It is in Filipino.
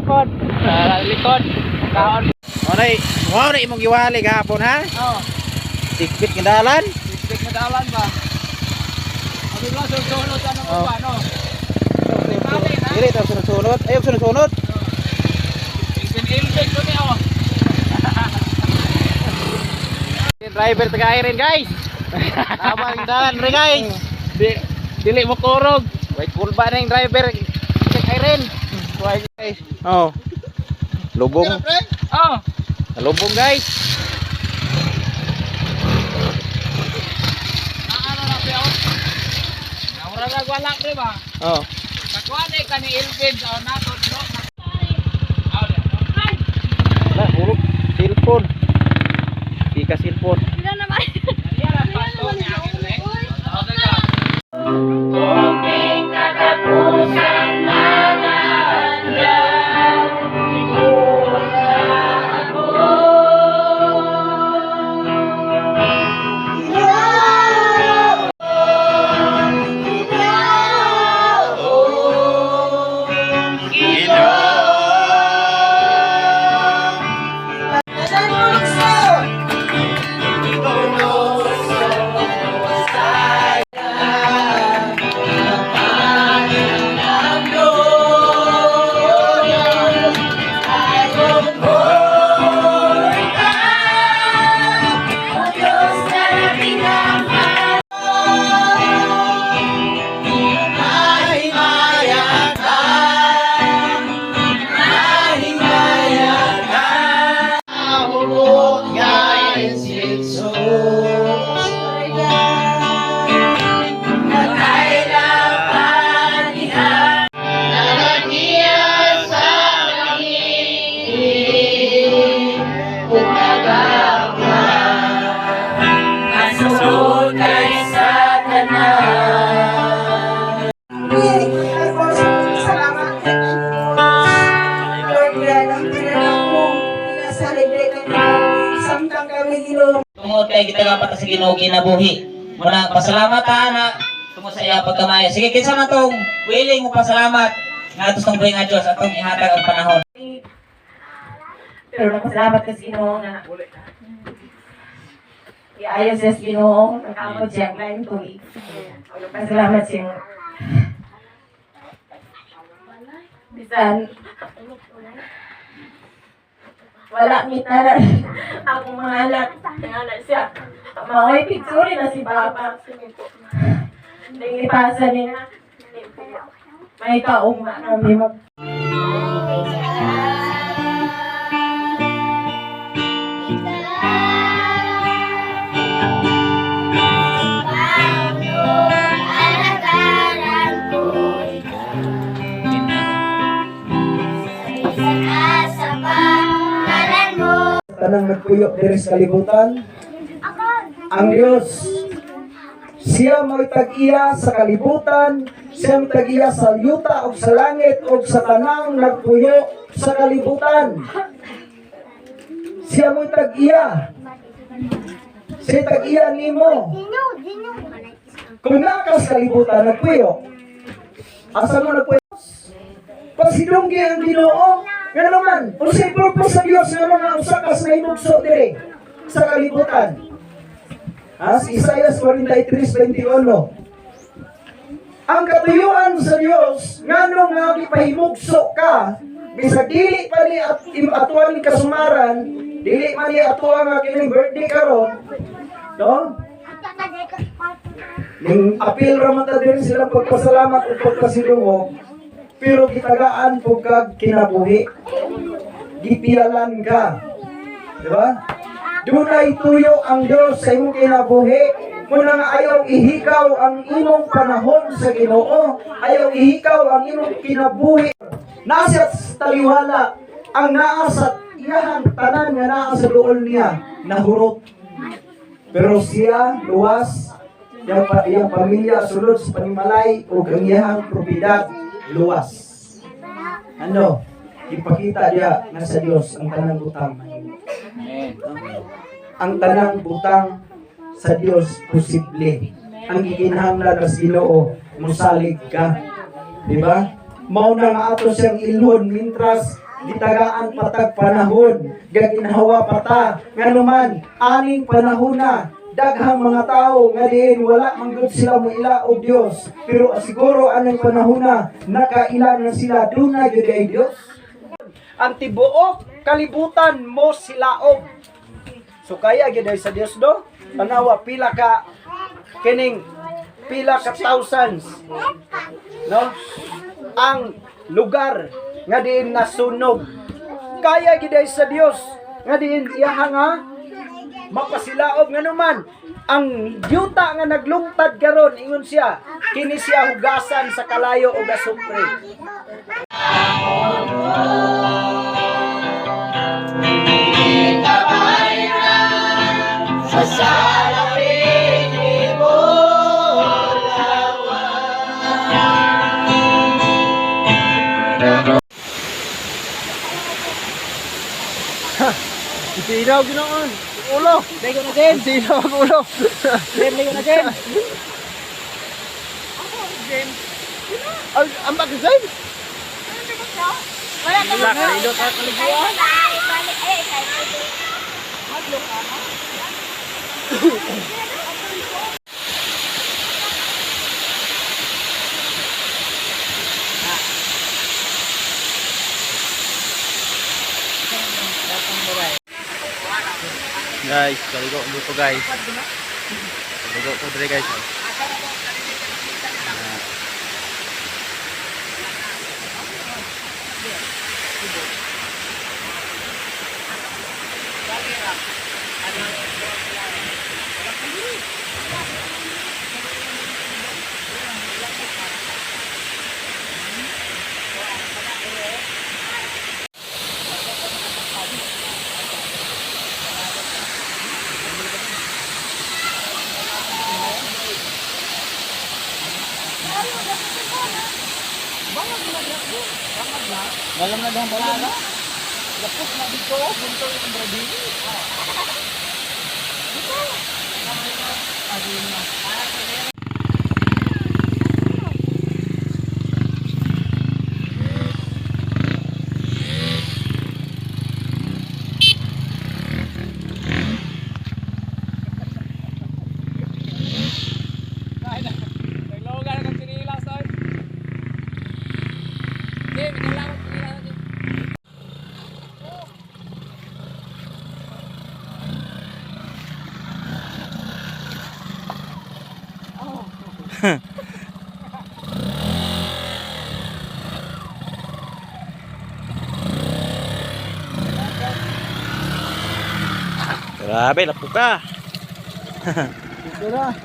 likod. Sa likod. Kaon. Oray, mo na imong giwali gahapon ha? Oh. Sikbit nga dalan. Sikbit nga dalan ba? Abi lang sunod ano ba no? Dili ta sunod. Ayaw sunod. Ilpin ko niyo. Driver taga Iren guys. Abang dalan re guys. Dili mo kurog. Wait kulba na yung driver. Check Iren. Guys. Oh. Lubong. Oh. Lubong guys. Ano na piyo? Naura ga wala pre ba? Oh. Kakuan eh kani ilpin sa nato no. Nah, huruf telepon. Dika telepon. Tungod kay kita nga pata sa Ginoo kinabuhi. Muna pasalamat na tungod sa iya pagkamaya. Sige kinsa man tong willing mo pasalamat nga atos tong buhi nga Dios atong ihatag ang panahon. Pero nagpasalamat ka sa Ginoo nga iayos sa Ginoo nakaamot siya ang lain tuig. Nagpasalamat siya bisan wala mitara akong mga anak na siya maoy picture na si Baba hindi ipasa niya may kauma na may mag tanang nagpuyo diri sa kalibutan. Ang Dios siya mo'y tag-iya sa kalibutan, siyang tag-iya sa yuta o sa langit o sa tanang nagpuyo sa kalibutan. Siya mo'y tag-iya. Siya tag-iya nimo. Kung naka sa kalibutan nagpuyo, asa mo nagpuyo? Pasidunggi ang Ginoo. Nga naman, kung sa'y purpose sa Diyos nga mga usakas na inugso dire sa kalibutan. Si Isaiah 43:21. Ang katuyuan sa Diyos, nga nung nga ipahimugso ka, bisag dili pa ni atuan ni kasumaran, dili man ni atuan nga kining birthday karon, no? Ning apil raman ta din silang pagpasalamat ug pagpasidungog. Pero gitagaan po kag kinabuhi. Gipialan ka. Diba? Dunay tuyo ang Diyos sa imong kinabuhi. Muna nga ayaw ihikaw ang imong panahon sa Ginoo. Ayaw ihikaw ang imong kinabuhi. Nasa taliwala ang naa sa iyang tanan nga naa sa duol niya nahurot. Pero siya luwas iyang pamilya sulod sa panimalay ug ang iyang propiedad luwas. Ano? Ipakita diya nga sa Dios ang tanang butang. Ang tanang butang sa Dios posible. Ang gikinahanglan sa Ginoo mosalig ka. Di ba? Mao na nga ato siyang ilhon mintras gitagaan patag panahon, gaginhawa pata, nga naman, aning panahon na, daghang mga tao nga diin wala manggod sila mo ilaog Dios, pero siguro anong panahon na nakaila na sila dunay gyud kay Dios. Ang tibuok kalibutan mo silaog. So kaya gyud sa Dios do, tanawa pila ka kining pila ka thousands, no? Ang lugar nga diin nasunog. Kaya gyud sa Dios nga diin iyaha nga mapasilaog nga naman ang yuta nga naglungtad karon ingon siya kini siya hugasan sa kalayo o gasupre. Sinaw ginoon. Ulo. Ligo na din. Sinaw ang ulo. Ligo na din. Ang bakit James? Wala ka Wala ka ilo ka kaliguan. Guys, kaligo mo to guys. Kaligo ko dire guys. Dalam na dang balaga. Lapos na dito, bunto yung bradini. Naglogan ang sinilas oy. Okay, minalaman sinilas natin. Grabe, lapuka. Ito na.